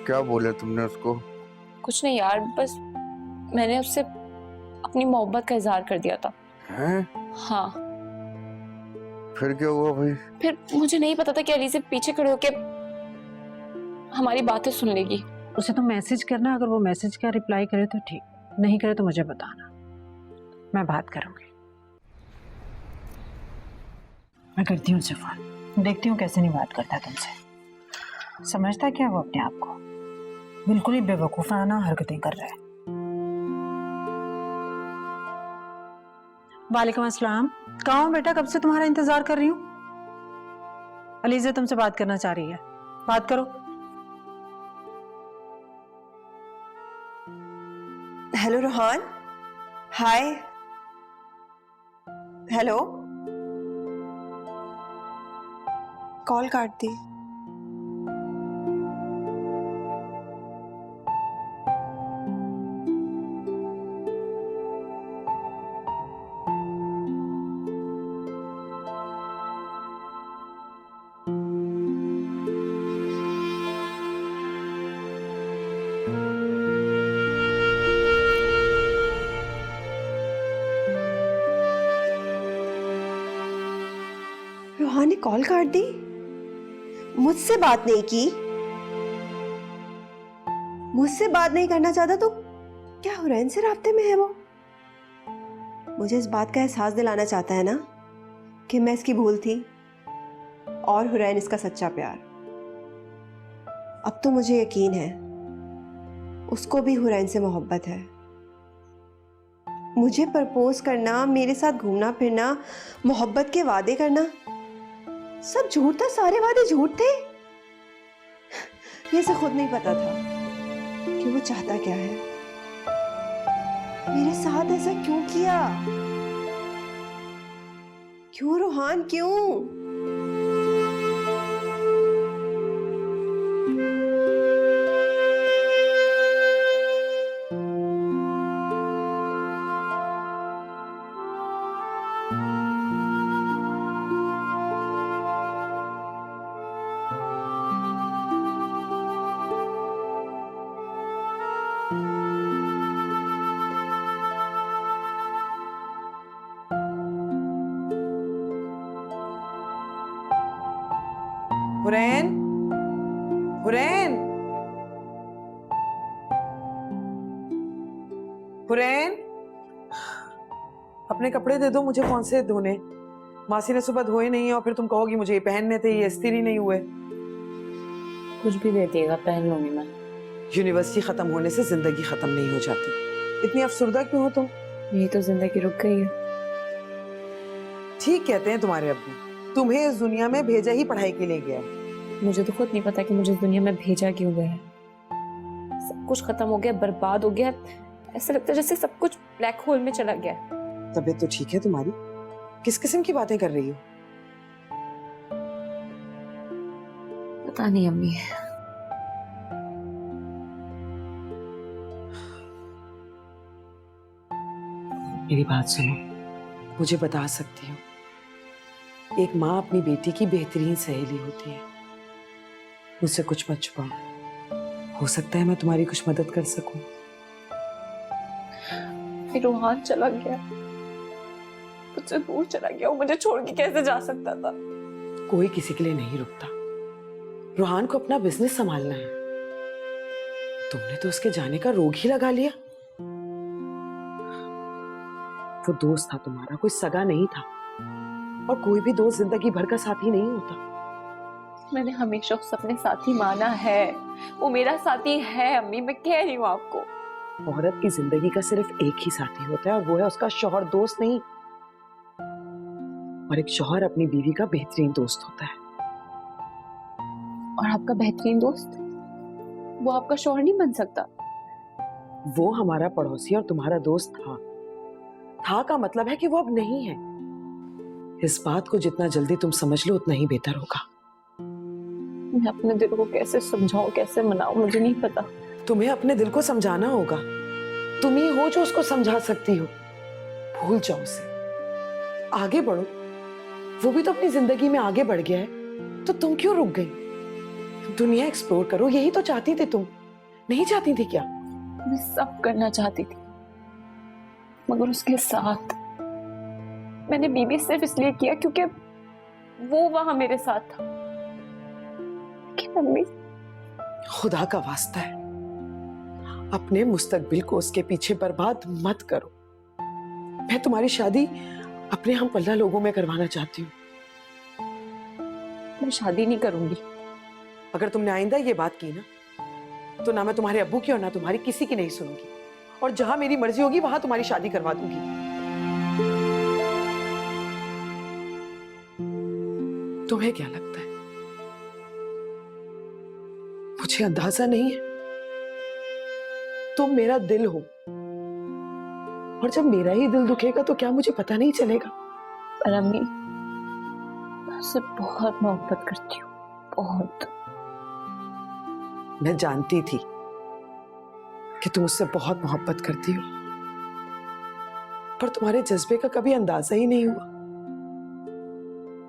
क्या बोले तुमने उसको? कुछ नहीं यार, बस मैंने उससे अपनी मोहब्बत का इजहार कर दिया था। हैं? हाँ, फिर क्या हुआ भाई? फिर मुझे नहीं पता था कि अली से पीछे खड़े होके हमारी बातें सुन लेगी। उसे तो मैसेज करना, अगर वो मैसेज का रिप्लाई करे तो ठीक, नहीं करे तो मुझे बताना, मैं बात करूंगी। मैं करती हूँ उसे फोन, देखती हूँ कैसे नहीं बात करता तुमसे। समझता क्या वो अपने आप को? बिल्कुल ही बेवकूफाना हरकतें कर रहा है। वालेकुम अस्सलाम। कहाँ हो बेटा? कब से तुम्हारा इंतजार कर रही हूँ। अलीज़ा तुमसे बात करना चाह रही है, बात करो। हेलो रोहान, हाय। हेलो, कॉल काट दी। रोहान ने कॉल काट दी, मुझसे बात नहीं की, मुझसे बात नहीं करना चाहता तो क्या हुरैन से राब्ते में है वो? मुझे इस बात का एहसास दिलाना चाहता है ना कि मैं इसकी भूल थी और हुरैन इसका सच्चा प्यार। अब तो मुझे यकीन है उसको भी हुरैन से मोहब्बत है। मुझे प्रपोज करना, मेरे साथ घूमना फिरना, मोहब्बत के वादे करना सब झूठ था, सारे वादे झूठ थे। ये इसे खुद नहीं पता था कि वो चाहता क्या है। मेरे साथ ऐसा क्यों किया? क्यों रोहान, क्यों? हुरैन, हुरैन, हुरैन, अपने कपड़े दे दो मुझे, कौन से धोने? मासी ने सुबह धोए नहीं और फिर तुम कहोगी मुझे ये पहनने थे, ये इस्त्री नहीं हुए। कुछ भी दे देगा, पहन लूंगी मैं। यूनिवर्सिटी खत्म होने से जिंदगी खत्म नहीं हो जाती। इतनी अफसुर्दा क्यों हो तुम? यही तो जिंदगी रुक गई है। ठीक कहते हैं तुम्हारे अब्बू, तुम्हें इस दुनिया में भेजा ही पढ़ाई के लिए गया है। मुझे तो खुद नहीं पता कि मुझे इस दुनिया में भेजा क्यों गया है। सब कुछ खत्म हो गया, बर्बाद हो गया। ऐसा लगता है जैसे सब कुछ ब्लैक होल में चला गया। तबीयत तो ठीक है तुम्हारी? किस किस्म की बातें कर रही हो? पता नहीं अम्मी। मेरी बात सुनो, मुझे बता सकती हो, एक माँ अपनी बेटी की बेहतरीन सहेली होती है। मुझसे कुछ मत छुपाओ, हो सकता है मैं तुम्हारी कुछ मदद कर सकूं। फिर रोहान चला गया, मुझसे दूर चला गया। वो मुझे छोड़ के कैसे जा सकता था? कोई किसी के लिए नहीं रुकता। रोहान को अपना बिजनेस संभालना है। तुमने तो उसके जाने का रोग ही लगा लिया। वो दोस्त था तुम्हारा, कोई सगा नहीं था। और कोई भी दोस्त जिंदगी भर का साथी नहीं होता। मैंने हमेशा उस अपने साथी माना है। वो मेरा साथी है अम्मी, मैं कह रही हूँ आपको। औरत की जिंदगी का सिर्फ एक ही साथी होता है और वो है उसका शौहर, दोस्त नहीं। और एक शौहर अपनी बीवी का बेहतरीन दोस्त होता है। और आपका बेहतरीन दोस्त वो आपका शौहर नहीं बन सकता। वो हमारा पड़ोसी और तुम्हारा दोस्त था। था का मतलब है कि वो अब नहीं है। इस बात को जितना जल्दी तुम समझ लो उतना ही बेहतर होगा। मैं अपने दिल को कैसे समझाऊं, कैसे मनाऊं, मुझे नहीं पता। तुम्हें अपने दिल को समझाना होगा। तुम ही हो जो उसको समझा सकती हो। भूल जाओ उसे, आगे बढ़ो। वो भी तो अपनी जिंदगी में आगे बढ़ गया है, तो तुम क्यों रुक गई? दुनिया एक्सप्लोर करो, यही तो चाहती थी तुम, नहीं चाहती थी क्या? मैं सब करना चाहती थी, मगर उसके साथ मैंने बीबी सिर्फ इसलिए किया क्योंकि वो वहां मेरे साथ था। कि मम्मी, खुदा का वास्ता है, अपने मुस्तकबिल को उसके पीछे बर्बाद मत करो। मैं तुम्हारी शादी अपने हम पल्ला लोगों में करवाना चाहती हूँ। मैं शादी नहीं करूंगी। अगर तुमने आइंदा ये बात की ना, तो ना मैं तुम्हारे अब्बू की और ना तुम्हारी किसी की नहीं सुनूंगी, और जहां मेरी मर्जी होगी वहां तुम्हारी शादी करवा दूंगी। तुम्हें क्या लगता है मुझे अंदाजा नहीं है? तुम मेरा दिल हो, और जब मेरा ही दिल दुखेगा तो क्या मुझे पता नहीं चलेगा? पर अम्मी, मैं उससे बहुत मोहब्बत करती हूँ, बहुत। मैं जानती थी कि तुम उससे बहुत मोहब्बत करती हो, पर तुम्हारे जज्बे का कभी अंदाजा ही नहीं हुआ।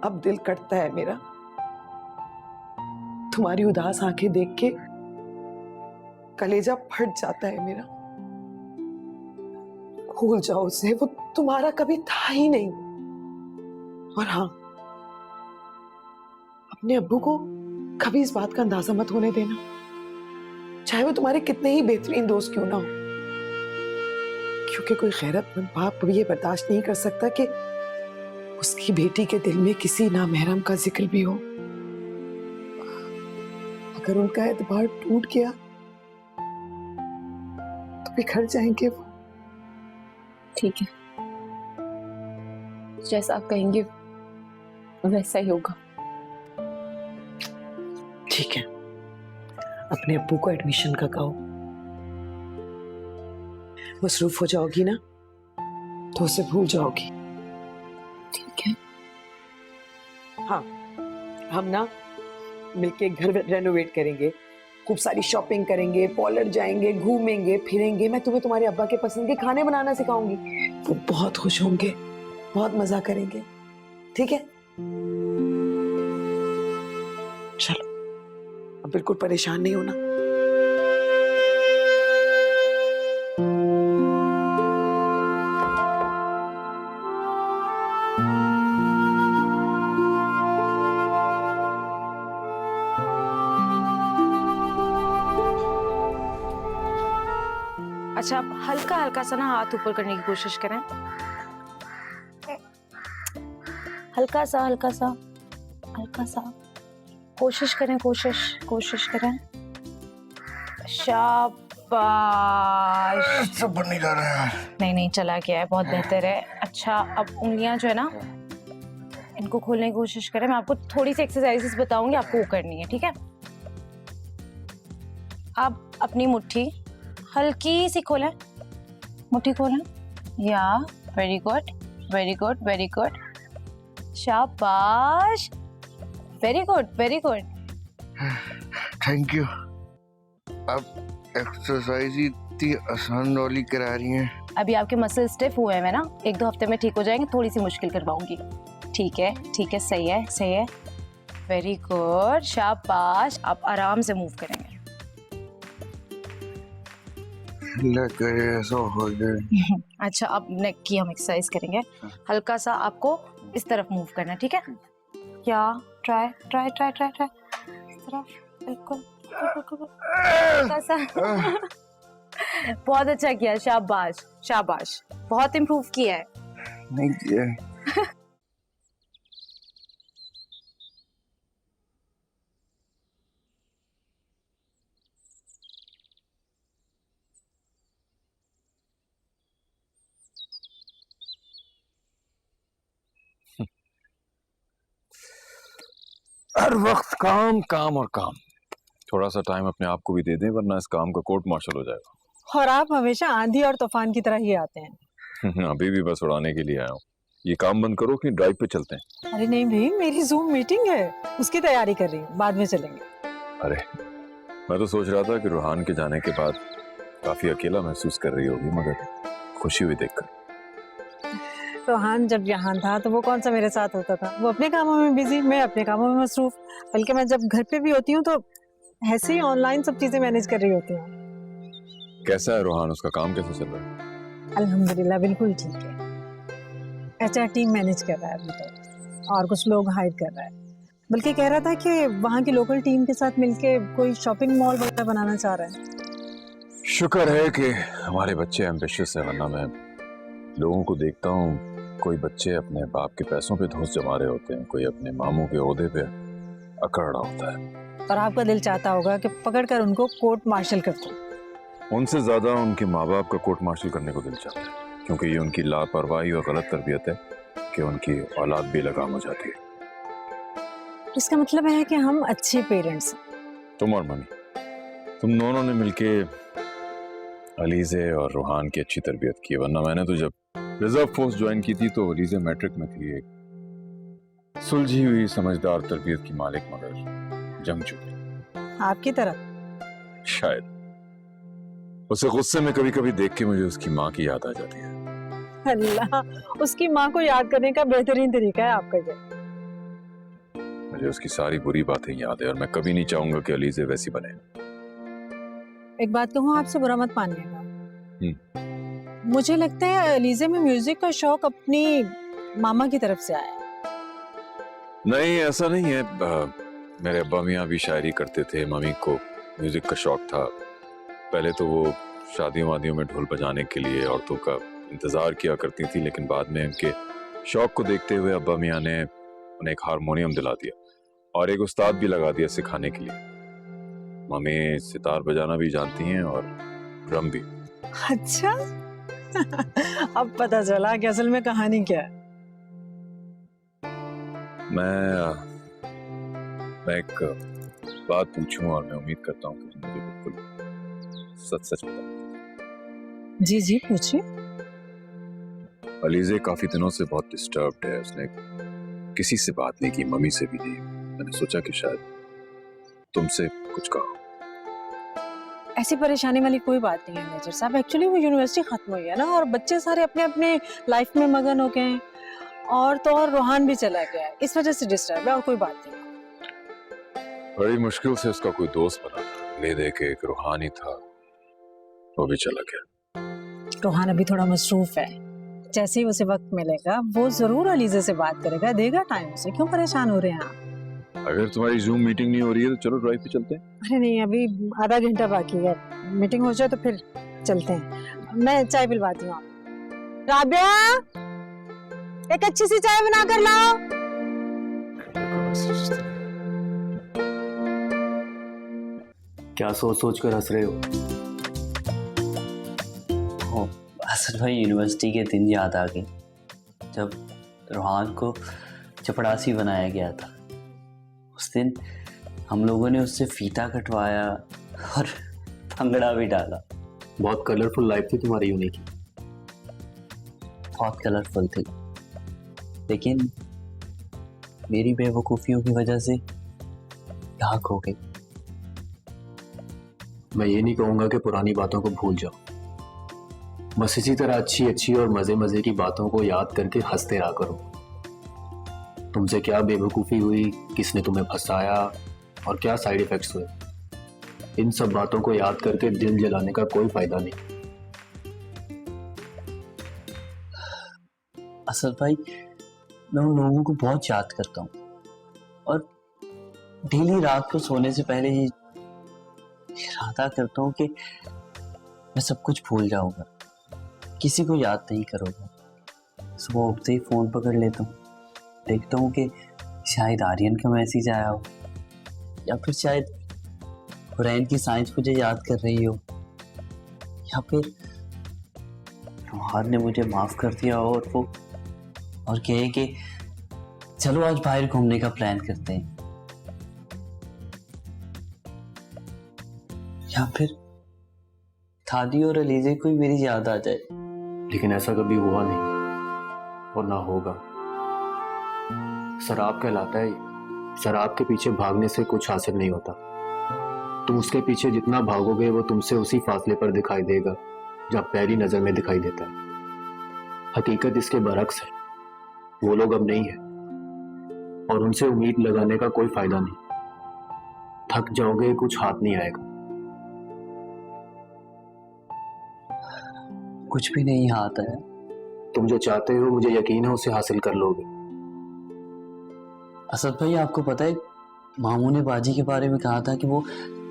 अब दिल कटता है मेरा, तुम्हारी उदास आंखें देख के कलेजा फट जाता है मेरा। भूल जाओ उसे, वो तुम्हारा कभी था ही नहीं। और हाँ, अपने अब्बू को कभी इस बात का अंदाजा मत होने देना, चाहे वो तुम्हारे कितने ही बेहतरीन दोस्त क्यों ना हो, क्योंकि कोई गैरतमंद बाप ये बर्दाश्त नहीं कर सकता कि उसकी बेटी के दिल में किसी नामहरम का जिक्र भी हो। अगर उनका एतबार टूट गया तो बिखर जाएंगे वो। ठीक है, जैसा आप कहेंगे वैसा ही होगा। ठीक है, अपने अब्बू को एडमिशन का कहो। मसरूफ हो जाओगी ना तो उसे भूल जाओगी। ठीक है। हाँ, हम ना मिलके घर रेनोवेट करेंगे, खूब सारी शॉपिंग करेंगे, पार्लर जाएंगे, घूमेंगे फिरेंगे। मैं तुम्हें तुम्हारे अब्बा के पसंद के खाने बनाना सिखाऊंगी, वो बहुत खुश होंगे, बहुत मजा करेंगे। ठीक है, चलो अब बिल्कुल परेशान नहीं होना। अच्छा, आप हल्का हल्का सा ना हाथ ऊपर करने की कोशिश करें। हल्का सा हल्का सा हल्का सा कोशिश करें, कोशिश करें। शाबाश। सब नहीं जा रहा है यार। नहीं चला गया है, बहुत बेहतर है। अच्छा, अब उंगलियां जो है ना, इनको खोलने की कोशिश करें। मैं आपको थोड़ी सी एक्सरसाइजेस बताऊंगी, आपको वो करनी है, ठीक है? आप अपनी मुट्ठी हल्की सी खोलें, मुट्ठी खोलें। Yeah very good, very good, very good. शाबाश, very good, very good. Thank you. अब एक्सरसाइज ही इतनी आसान वाली करा रही हैं। अभी आपके मसल स्टिफ हुए हैं ना, 1-2 हफ्ते में ठीक हो जाएंगे। थोड़ी सी मुश्किल करवाऊंगी। ठीक है, ठीक है, सही है, सही है। वेरी गुड, शाबाश। आप आराम से मूव करेंगे। ऐसा हो जाए। अच्छा, अब नेक की हम एक्सरसाइज करेंगे। हल्का सा आपको इस तरफ मूव करना है, ठीक है? क्या? Try try try try try, इस तरफ, बिल्कुल बिल्कुल हल्का सा। बहुत अच्छा किया, शाबाश शाबाश, बहुत इम्प्रूव किया है। नहीं किया। हर वक्त काम काम और काम। थोड़ा सा टाइम अपने आप को भी दे दें, वरना इस काम का कोर्ट मार्शल हो जाएगा। और आप हमेशा आंधी और तूफान की तरह ही आते हैं। अभी भी बस उड़ाने के लिए आया हूँ। ये काम बंद करो कि ड्राइव पे चलते हैं। अरे नहीं भाई, मेरी जूम मीटिंग है, उसकी तैयारी कर रही हूँ, बाद में चलेंगे। अरे मैं तो सोच रहा था कि रूहान के जाने के बाद काफी अकेला महसूस कर रही होगी, मगर खुशी हुई देखकर। रोहान जब यहाँ था तो वो कौन सा मेरे साथ होता था? वो अपने कामों में बिजी, मैं अपने कामों में मसरूफ। बल्कि मैं जब घर पे भी होती हूँ तो ऐसे ही ऑनलाइन सब चीजें मैनेज कर रही होती हूँ। कैसा है रोहान, उसका काम कैसे चल रहा है? अल्हम्दुलिल्लाह बिल्कुल ठीक है। एचआर टीम मैनेज कर रहा है अभी तो, और कुछ लोग हायर कर रहा है। बल्कि कह रहा था कि वहाँ की लोकल टीम के साथ मिलके कोई शॉपिंग मॉल वगैरह बनाना चाह रहा है। शुक्र है कि हमारे बच्चे एम्बिशियस है, वरना मैं लोगों को देखता हूँ कोई बच्चे अपने बाप के पैसों पे धौंस जमा रहे होते हैं, कोई अपने मामू के ओहदे पे अकड़ रहा होता है। और आपका दिल चाहता होगा कि पकड़कर उनको कोर्ट मार्शल कर दो। उनसे ज्यादा उनके माँ बाप का कोर्ट मार्शल करने को दिल चाहता है, क्योंकि ये उनकी लापरवाही और गलत तरबियत है कि उनकी औलाद बेलगाम हो जाती है। इसका मतलब है कि हम अच्छे पेरेंट्स हैं। तुम और मम्मी, तुम दोनों ने मिलके अलीजे और रूहान की अच्छी तरबियत की, वरना मैंने तो जब रिजर्व फोर्स ज्वाइन की थी तो अलीजे मैट्रिक में थी, एक सुलझी हुई समझदार तरबियत की मालिक, मगर जंगजू आपकी तरह। शायद उसे गुस्से में कभी कभी देख के मुझे उसकी माँ की याद आ जाती है। अल्लाह, उसकी माँ को याद करने का बेहतरीन तरीका है आपका ये। मुझे उसकी सारी बुरी बातें याद है और मैं कभी नहीं चाहूंगा कि अलीजे वैसी बने। एक बात कहूँ, आपसे बुरा मत मानिएगा, मुझे लगता है अलीजे में म्यूजिक का शौक अपनी मामा की तरफ से आया है। नहीं, ऐसा नहीं है। मेरे अब्बा मियाँ भी शायरी करते थे, मम्मी को म्यूजिक का शौक था। पहले तो वो शादियों वादियों में ढोल बजाने के लिए औरतों का इंतजार किया करती थी, लेकिन बाद में उनके शौक को देखते हुए अब्बा मियाँ ने उन्हें एक हारमोनियम दिला दिया और एक उस्ताद भी लगा दिया सिखाने के लिए। मम्मी सितार बजाना भी जानती हैं और ड्रम भी। अच्छा अब पता चला कि असल में कहानी क्या है। मैं एक बात पूछूं और मैं उम्मीद करता हूँ कि तुम मुझे बिल्कुल सच सच बता। जी जी पूछिए। अलीजे काफी दिनों से बहुत डिस्टर्ब्ड है, उसने किसी से बात नहीं की, मम्मी से भी नहीं। मैंने सोचा कि शायद तुमसे कुछ कहा। ऐसी परेशानी वाली कोई बात नहीं है मेजर साहब। एक्चुअली वो यूनिवर्सिटी खत्म हुई है ना, और बच्चे सारे अपने अपने लाइफ में मगन हो गए हैं, और तो और रोहान भी चला गया है, इस वजह से डिस्टर्ब है, और कोई बात नहीं। बड़ी मुश्किल से उसका कोई दोस्त बना था, ले दे के एक रूहानी था, वो भी चला गया। रोहान अभी थोड़ा मसरूफ है, जैसे ही उसे वक्त मिलेगा वो जरूर अलीजे से बात करेगा, देगा टाइम उसे। क्यों परेशान हो रहे हैं आप? अगर तुम्हारी जूम मीटिंग नहीं हो रही है तो चलो ड्राइव पे चलते हैं। अरे नहीं, अभी आधा घंटा बाकी है, मीटिंग हो जाए तो फिर चलते हैं। मैं चाय पिलवाती हूँ आप। राबिया, एक अच्छी सी चाय बना कर लाओ। क्या सोच सोच कर हंस रहे हो? असद भाई, यूनिवर्सिटी के दिन याद आ गए जब रोहान को चपड़ासी बनाया गया था। उस दिन हम लोगों ने उससे फीता कटवाया और भंगड़ा भी डाला। बहुत कलरफुल लाइफ थी तुम्हारी यूनि की। बहुत कलरफुल थी, लेकिन मेरी बेवकूफ़ियों की वजह से यहाँ खो गई। मैं ये नहीं कहूँगा कि पुरानी बातों को भूल जाओ, बस इसी तरह अच्छी अच्छी और मज़े मज़े की बातों को याद करके हंसते रहा करो। तुमसे क्या बेवकूफ़ी हुई, किसने तुम्हें फंसाया और क्या साइड इफ़ेक्ट्स हुए, इन सब बातों को याद करके दिल जलाने का कोई फ़ायदा नहीं। असद भाई, मैं उन लोगों को बहुत याद करता हूँ और डेली रात को सोने से पहले ही इरादा करता हूँ कि मैं सब कुछ भूल जाऊंगा, किसी को याद नहीं करूँगा। सुबह उठते ही फ़ोन पकड़ लेता हूँ, देखता हूँ कि शायद आर्यन का मैसेज आया हो, या फिर शायद हुरैन की साइंस मुझे याद कर रही हो, या फिर रोहान ने मुझे माफ़ कर दिया हो और कहे कि चलो आज बाहर घूमने का प्लान करते हैं, या फिर थादी और अलीजे को ही मेरी याद आ जाए। लेकिन ऐसा कभी हुआ नहीं और ना होगा। शराब कहलाता है, शराब के पीछे भागने से कुछ हासिल नहीं होता। तुम उसके पीछे जितना भागोगे वो तुमसे उसी फासले पर दिखाई देगा जहाँ पहली नजर में दिखाई देता है। हकीकत इसके बरक्स है, वो लोग अब नहीं है और उनसे उम्मीद लगाने का कोई फायदा नहीं। थक जाओगे, कुछ हाथ नहीं आएगा। कुछ भी नहीं आता है। तुम जो चाहते हो मुझे यकीन है उसे हासिल कर लोगे। असद भाई, आपको पता है मामू ने बाजी के बारे में कहा था कि वो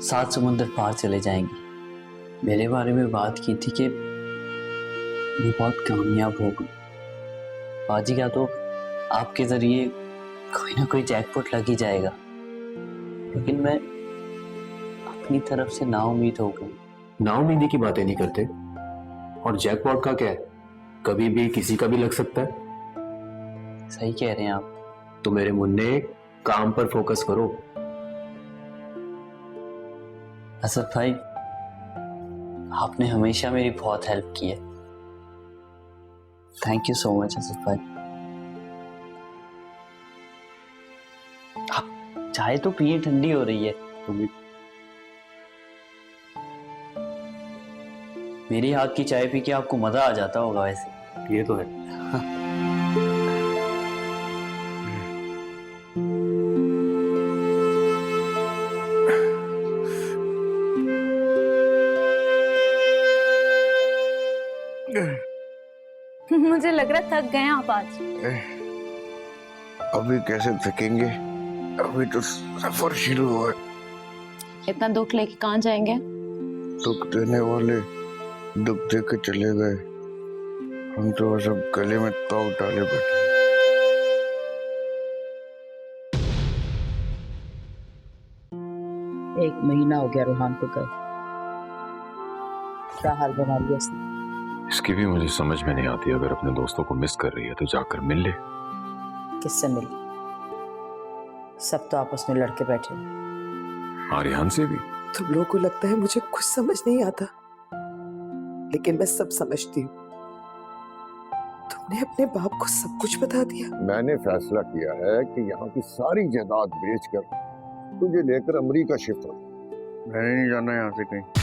7 समुंदर पार चले जाएंगी। मेरे बारे में बात की थी कि मैं बहुत कामयाब हो गई। बाजी का तो आपके जरिए कोई ना कोई जैकपॉट लग ही जाएगा, लेकिन मैं अपनी तरफ से नाउम्मीद हो गई। नाउम्मीदी की बातें नहीं करते। और जैकपॉट का क्या है, कभी भी किसी का भी लग सकता है। सही कह रहे हैं आप। तो मेरे मुन्ने, काम पर फोकस करो। असद भाई, आपने हमेशा मेरी बहुत हेल्प की है। Thank you so much Asad भाई। आप चाय तो पिए, ठंडी हो रही है। मेरी हाथ की चाय पी के आपको मजा आ जाता होगा वैसे। ये तो है। मुझे लग रहा थक गए आप आज। अभी कैसे थकेंगे, अभी तो सफर शुरू हुआ है। इतना दुख लेके कहाँ जाएंगे? दुख देने वाले दुख दे के चले गए, हम तो बस अब गले में ताव डाले बैठे। एक महीना हो गया रोहान को गए। क्या हाल बना लिया इसने। इसकी भी मुझे समझ में नहीं आती। अगर अपने दोस्तों को मिस कर रही है तो जाकर मिल ले। किससे मिली? सब तो आपस में लड़के बैठे। आर्यन से भी। तुम लोगों को लगता है मुझे कुछ समझ नहीं आता, लेकिन मैं सब समझती हूँ। तुमने अपने बाप को सब कुछ बता दिया। मैंने फैसला किया है कि यहाँ की सारी जायदाद बेचकर तुझे लेकर अमेरिका शिफ्ट हो। मैंने नहीं जाना यहाँ से कहीं।